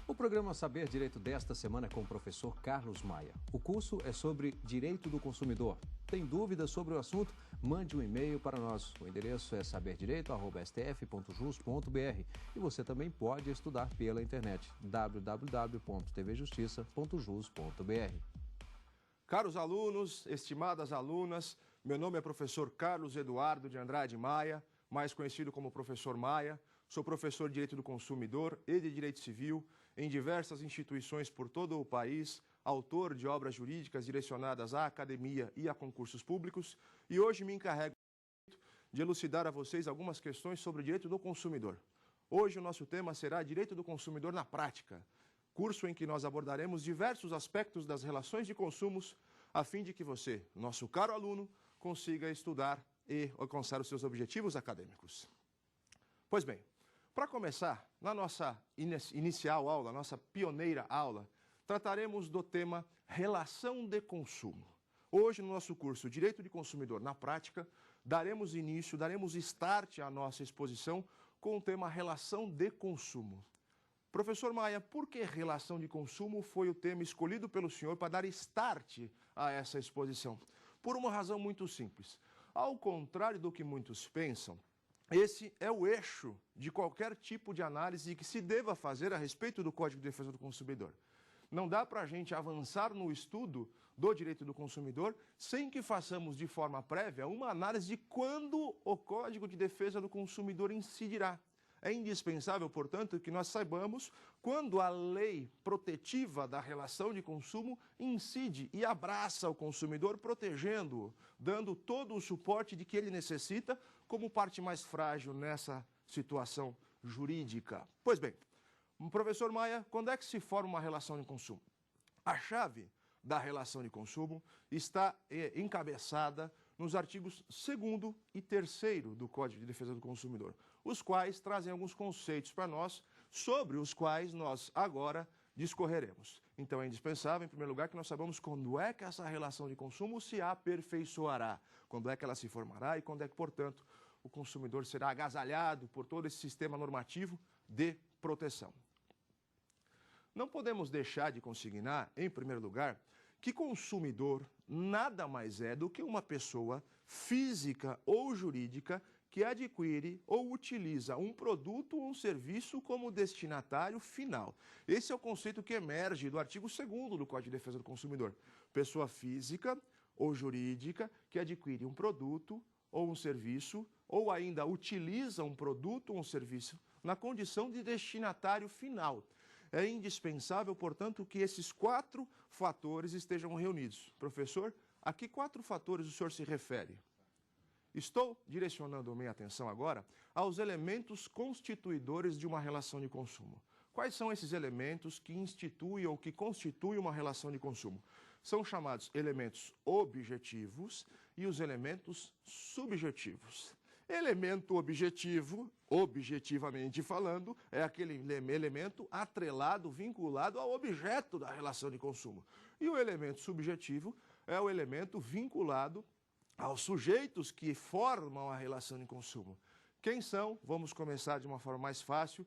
O programa Saber Direito desta semana é com o professor Carlos Maia. O curso é sobre Direito do Consumidor. Tem dúvidas sobre o assunto? Mande um e-mail para nós. O endereço é saberdireito@stf.jus.br e você também pode estudar pela internet www.tvjustiça.jus.br. Caros alunos, estimadas alunas, meu nome é professor Carlos Eduardo de Andrade Maia, mais conhecido como professor Maia. Sou professor de Direito do Consumidor e de Direito Civil em diversas instituições por todo o país, autor de obras jurídicas direcionadas à academia e a concursos públicos, e hoje me encarrego de elucidar a vocês algumas questões sobre o direito do consumidor. Hoje o nosso tema será Direito do Consumidor na Prática, curso em que nós abordaremos diversos aspectos das relações de consumos, a fim de que você, nosso caro aluno, consiga estudar e alcançar os seus objetivos acadêmicos. Pois bem, para começar, na nossa inicial aula, nossa pioneira aula, trataremos do tema relação de consumo. Hoje, no nosso curso Direito de Consumidor na Prática, daremos start à nossa exposição com o tema relação de consumo. Professor Maia, por que relação de consumo foi o tema escolhido pelo senhor para dar start a essa exposição? Por uma razão muito simples. Ao contrário do que muitos pensam, esse é o eixo de qualquer tipo de análise que se deva fazer a respeito do Código de Defesa do Consumidor. Não dá para a gente avançar no estudo do direito do consumidor sem que façamos de forma prévia uma análise de quando o Código de Defesa do Consumidor incidirá. É indispensável, portanto, que nós saibamos quando a lei protetiva da relação de consumo incide e abraça o consumidor, protegendo-o, dando todo o suporte de que ele necessita como parte mais frágil nessa situação jurídica. Pois bem, professor Maia, quando é que se forma uma relação de consumo? A chave da relação de consumo está encabeçada nos artigos 2º e 3º do Código de Defesa do Consumidor, os quais trazem alguns conceitos para nós, sobre os quais nós agora discorreremos. Então é indispensável, em primeiro lugar, que nós saibamos quando é que essa relação de consumo se aperfeiçoará, quando é que ela se formará e quando é que, portanto, o consumidor será agasalhado por todo esse sistema normativo de proteção. Não podemos deixar de consignar, em primeiro lugar, que consumidor nada mais é do que uma pessoa física ou jurídica que adquire ou utiliza um produto ou um serviço como destinatário final. Esse é o conceito que emerge do artigo 2º do Código de Defesa do Consumidor. Pessoa física ou jurídica que adquire um produto ou um serviço ou ainda utiliza um produto ou um serviço na condição de destinatário final. É indispensável, portanto, que esses 4 fatores estejam reunidos. Professor, a que 4 fatores o senhor se refere? Estou direcionando a minha atenção agora aos elementos constituidores de uma relação de consumo. Quais são esses elementos que instituem ou que constituem uma relação de consumo? São chamados elementos objetivos e os elementos subjetivos. Elemento objetivo, objetivamente falando, é aquele elemento atrelado, vinculado ao objeto da relação de consumo. E o elemento subjetivo é o elemento vinculado aos sujeitos que formam a relação de consumo. Quem são? Vamos começar de uma forma mais fácil.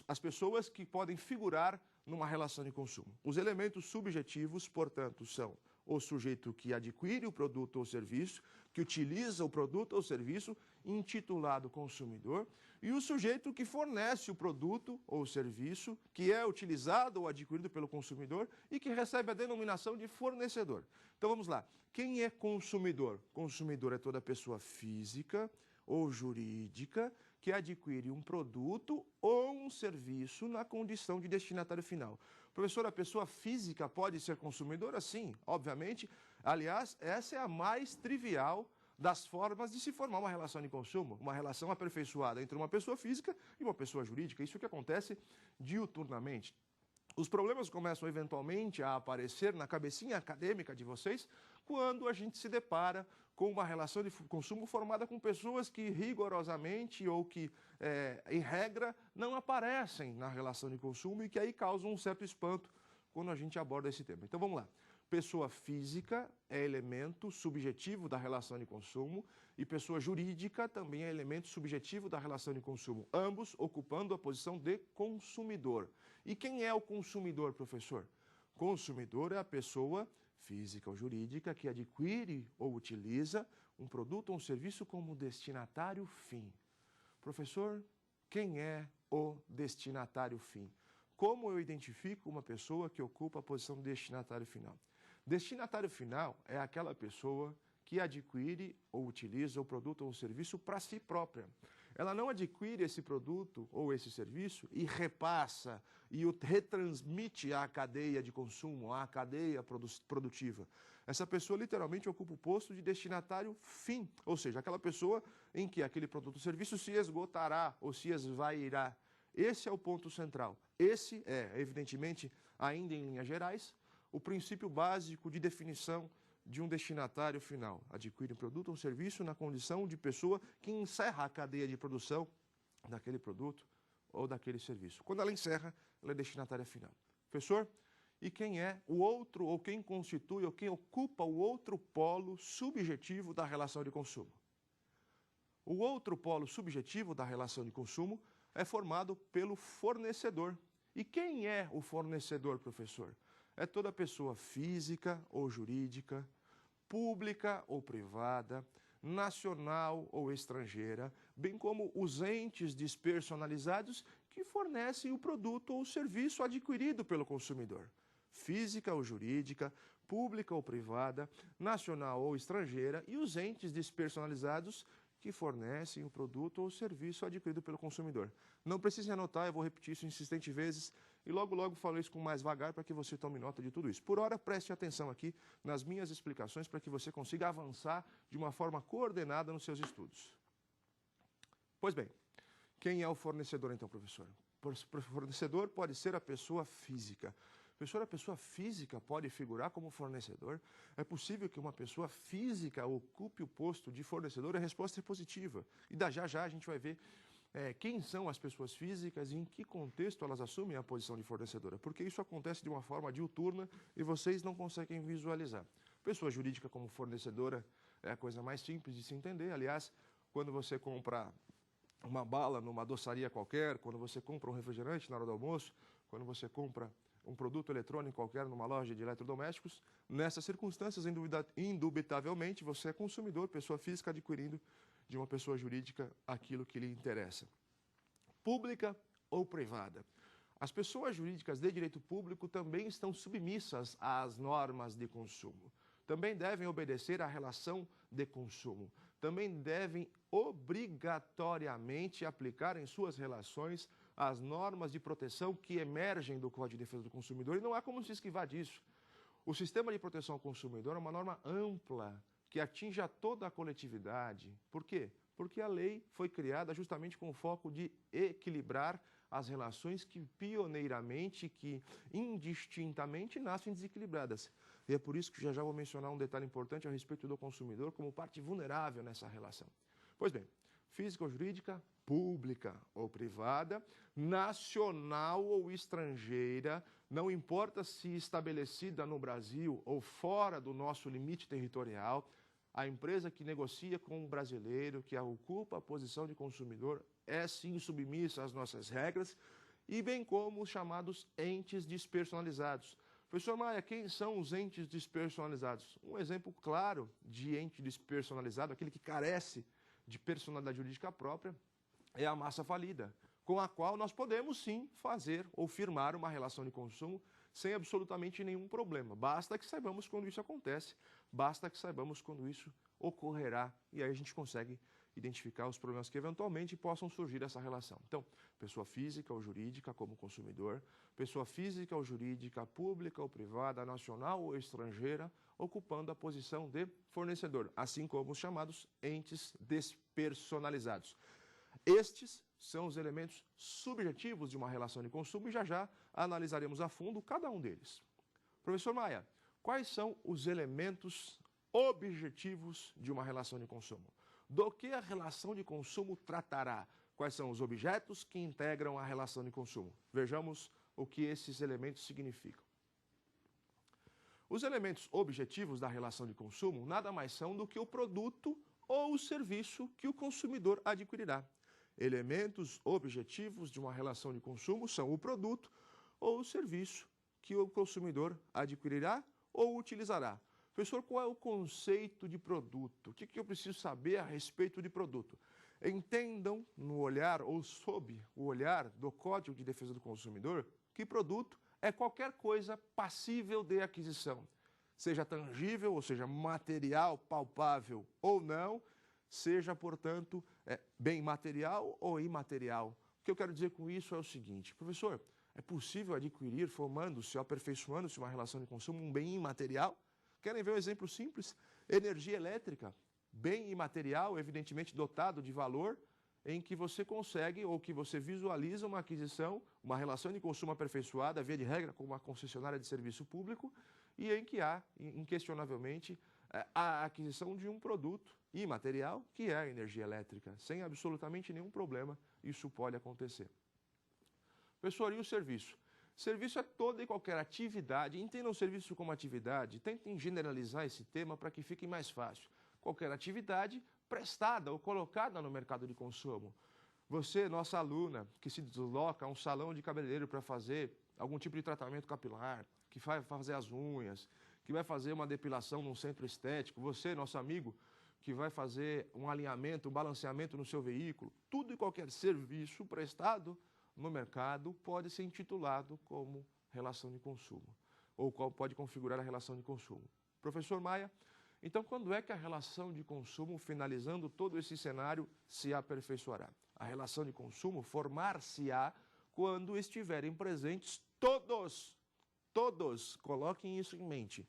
As pessoas que podem figurar numa relação de consumo. Os elementos subjetivos, portanto, são o sujeito que adquire o produto ou serviço, que utiliza o produto ou serviço, intitulado consumidor, e o sujeito que fornece o produto ou serviço, que é utilizado ou adquirido pelo consumidor e que recebe a denominação de fornecedor. Então vamos lá. Quem é consumidor? Consumidor é toda pessoa física ou jurídica que adquire um produto ou um serviço na condição de destinatário final. Professor, a pessoa física pode ser consumidora? Sim, obviamente. Aliás, essa é a mais trivial das formas de se formar uma relação de consumo, uma relação aperfeiçoada entre uma pessoa física e uma pessoa jurídica. Isso que acontece diuturnamente. Os problemas começam eventualmente a aparecer na cabecinha acadêmica de vocês quando a gente se depara com uma relação de consumo formada com pessoas que rigorosamente ou que, em regra, não aparecem na relação de consumo e que aí causam um certo espanto quando a gente aborda esse tema. Então vamos lá. Pessoa física é elemento subjetivo da relação de consumo e pessoa jurídica também é elemento subjetivo da relação de consumo, ambos ocupando a posição de consumidor. E quem é o consumidor, professor? Consumidor é a pessoa física ou jurídica que adquire ou utiliza um produto ou um serviço como destinatário fim. Professor, quem é o destinatário fim? Como eu identifico uma pessoa que ocupa a posição de destinatário final? Destinatário final é aquela pessoa que adquire ou utiliza o produto ou o serviço para si própria. Ela não adquire esse produto ou esse serviço e repassa e o retransmite à cadeia de consumo, à cadeia produtiva. Essa pessoa literalmente ocupa o posto de destinatário fim, ou seja, aquela pessoa em que aquele produto ou serviço se esgotará ou se esvairá. Esse é o ponto central. Esse é, evidentemente, ainda em linhas gerais, o princípio básico de definição de um destinatário final. Adquire um produto ou serviço na condição de pessoa que encerra a cadeia de produção daquele produto ou daquele serviço. Quando ela encerra, ela é destinatária final. Professor, e quem é o outro, ou quem constitui, ou quem ocupa o outro polo subjetivo da relação de consumo? O outro polo subjetivo da relação de consumo é formado pelo fornecedor. E quem é o fornecedor, professor? É toda pessoa física ou jurídica, pública ou privada, nacional ou estrangeira, bem como os entes despersonalizados que fornecem o produto ou o serviço adquirido pelo consumidor. Física ou jurídica, pública ou privada, nacional ou estrangeira e os entes despersonalizados que fornecem o produto ou o serviço adquirido pelo consumidor. Não precisa anotar, eu vou repetir isso insistentes vezes e logo falo isso com mais vagar para que você tome nota de tudo isso. Por hora, preste atenção aqui nas minhas explicações para que você consiga avançar de uma forma coordenada nos seus estudos. Pois bem, quem é o fornecedor então, professor? O fornecedor pode ser a pessoa física. Professor, a pessoa física pode figurar como fornecedor? É possível que uma pessoa física ocupe o posto de fornecedor? A resposta é positiva. E já a gente vai ver quem são as pessoas físicas e em que contexto elas assumem a posição de fornecedora. Porque isso acontece de uma forma diuturna e vocês não conseguem visualizar. Pessoa jurídica como fornecedora é a coisa mais simples de se entender. Aliás, quando você compra uma bala numa adoçaria qualquer, quando você compra um refrigerante na hora do almoço, quando você compra um produto eletrônico qualquer numa loja de eletrodomésticos, nessas circunstâncias, indubitavelmente, você é consumidor, pessoa física adquirindo de uma pessoa jurídica aquilo que lhe interessa. Pública ou privada? As pessoas jurídicas de direito público também estão submissas às normas de consumo. Também devem obedecer à relação de consumo. Também devem obrigatoriamente aplicar em suas relações as normas de proteção que emergem do Código de Defesa do Consumidor, e não há como se esquivar disso. O sistema de proteção ao consumidor é uma norma ampla, que atinge a toda a coletividade. Por quê? Porque a lei foi criada justamente com o foco de equilibrar as relações que pioneiramente, que indistintamente nascem desequilibradas. E é por isso que já vou mencionar um detalhe importante a respeito do consumidor como parte vulnerável nessa relação. Pois bem, física ou jurídica, pública ou privada, nacional ou estrangeira, não importa se estabelecida no Brasil ou fora do nosso limite territorial, a empresa que negocia com um brasileiro, que ocupa a posição de consumidor, é sim submissa às nossas regras, e bem como os chamados entes despersonalizados. Professor Maia, quem são os entes despersonalizados? Um exemplo claro de ente despersonalizado, aquele que carece de personalidade jurídica própria, é a massa falida, com a qual nós podemos sim fazer ou firmar uma relação de consumo sem absolutamente nenhum problema. Basta que saibamos quando isso acontece, basta que saibamos quando isso ocorrerá, e aí a gente consegue identificar os problemas que eventualmente possam surgir dessa relação. Então, pessoa física ou jurídica como consumidor, pessoa física ou jurídica, pública ou privada, nacional ou estrangeira, ocupando a posição de fornecedor, assim como os chamados entes despersonalizados. Estes são os elementos subjetivos de uma relação de consumo e já analisaremos a fundo cada um deles. Professor Maia, quais são os elementos objetivos de uma relação de consumo? Do que a relação de consumo tratará? Quais são os objetos que integram a relação de consumo? Vejamos o que esses elementos significam. Os elementos objetivos da relação de consumo nada mais são do que o produto ou o serviço que o consumidor adquirirá. Elementos objetivos de uma relação de consumo são o produto ou o serviço que o consumidor adquirirá ou utilizará. Professor, qual é o conceito de produto? O que eu preciso saber a respeito de produto? Entendam no olhar ou sob o olhar do Código de Defesa do Consumidor que produto é qualquer coisa passível de aquisição, seja tangível, ou seja, material, palpável ou não, seja, portanto, bem material ou imaterial. O que eu quero dizer com isso é o seguinte, professor, é possível adquirir, formando-se, aperfeiçoando-se uma relação de consumo, um bem imaterial? Querem ver um exemplo simples? Energia elétrica, bem imaterial, evidentemente dotado de valor, em que você consegue ou que você visualiza uma aquisição, uma relação de consumo aperfeiçoada, via de regra, com uma concessionária de serviço público, e em que há, inquestionavelmente, a aquisição de um produto imaterial, que é a energia elétrica. Sem absolutamente nenhum problema, isso pode acontecer. Professor, e o serviço? Serviço é toda e qualquer atividade, entendam o serviço como atividade, tentem generalizar esse tema para que fique mais fácil. Qualquer atividade prestada ou colocada no mercado de consumo. Você, nossa aluna, que se desloca a um salão de cabeleireiro para fazer algum tipo de tratamento capilar, que vai fazer as unhas, que vai fazer uma depilação num centro estético, você, nosso amigo, que vai fazer um alinhamento, um balanceamento no seu veículo, tudo e qualquer serviço prestado no mercado pode ser intitulado como relação de consumo, ou qual pode configurar a relação de consumo. Professor Maia, então quando é que a relação de consumo, finalizando todo esse cenário, se aperfeiçoará? A relação de consumo formar-se-á quando estiverem presentes todos, coloquem isso em mente,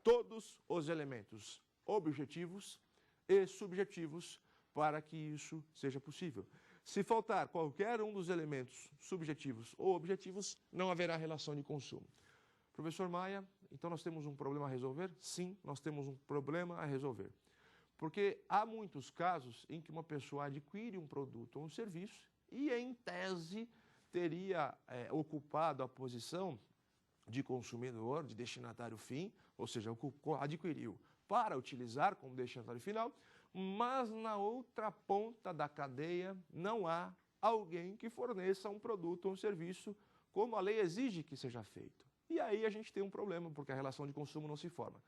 todos os elementos objetivos e subjetivos para que isso seja possível. Se faltar qualquer um dos elementos subjetivos ou objetivos, não haverá relação de consumo. Professor Maia, então nós temos um problema a resolver? Sim, nós temos um problema a resolver. Porque há muitos casos em que uma pessoa adquire um produto ou um serviço e, em tese, teria ocupado a posição de consumidor, de destinatário fim, ou seja, adquiriu para utilizar como destinatário final, mas na outra ponta da cadeia não há alguém que forneça um produto ou um serviço como a lei exige que seja feito. E aí a gente tem um problema, porque a relação de consumo não se forma.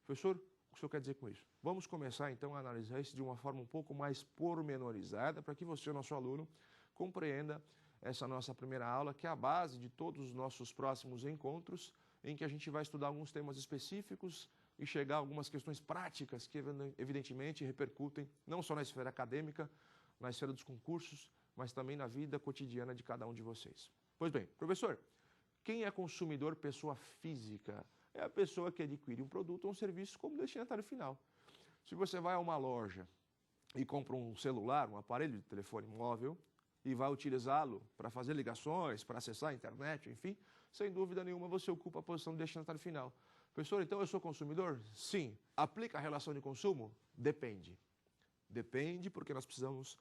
Professor, o que o senhor quer dizer com isso? Vamos começar então a analisar isso de uma forma um pouco mais pormenorizada, para que você, nosso aluno, compreenda essa nossa primeira aula, que é a base de todos os nossos próximos encontros, em que a gente vai estudar alguns temas específicos e chegar a algumas questões práticas que, evidentemente, repercutem não só na esfera acadêmica, na esfera dos concursos, mas também na vida cotidiana de cada um de vocês. Pois bem, professor, quem é consumidor pessoa física? É a pessoa que adquire um produto ou um serviço como destinatário final. Se você vai a uma loja e compra um celular, um aparelho de telefone móvel, e vai utilizá-lo para fazer ligações, para acessar a internet, enfim, sem dúvida nenhuma você ocupa a posição de destinatário final. Professor, então eu sou consumidor? Sim. Aplica a relação de consumo? Depende. Depende porque nós precisamos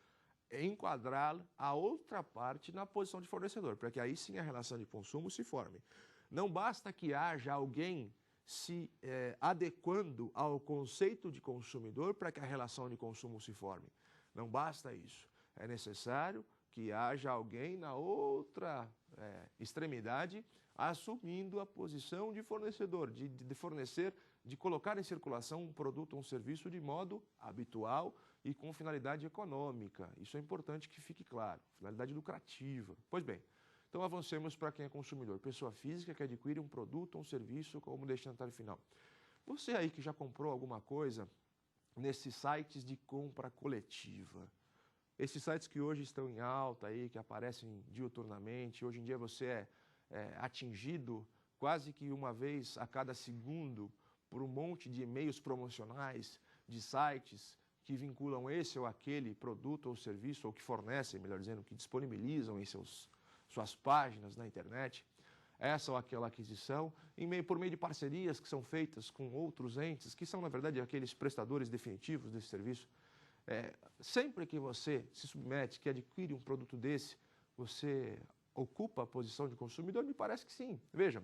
enquadrar a outra parte na posição de fornecedor, para que aí sim a relação de consumo se forme. Não basta que haja alguém se adequando ao conceito de consumidor para que a relação de consumo se forme. Não basta isso. É necessário que haja alguém na outra extremidade assumindo a posição de fornecedor, de fornecer, de colocar em circulação um produto ou um serviço de modo habitual e com finalidade econômica. Isso é importante que fique claro, finalidade lucrativa. Pois bem, então avancemos para quem é consumidor, pessoa física que adquire um produto ou um serviço como destinatário final. Você aí que já comprou alguma coisa nesses sites de compra coletiva, esses sites que hoje estão em alta, aí, que aparecem diuturnamente, hoje em dia você é atingido quase que uma vez a cada segundo por um monte de e-mails promocionais de sites que vinculam esse ou aquele produto ou serviço, ou que fornecem, melhor dizendo, que disponibilizam em suas páginas na internet, essa ou aquela aquisição, por meio de parcerias que são feitas com outros entes, que são, na verdade, aqueles prestadores definitivos desse serviço. Sempre que você se submete, que adquire um produto desse, você ocupa a posição de consumidor? Me parece que sim. Veja,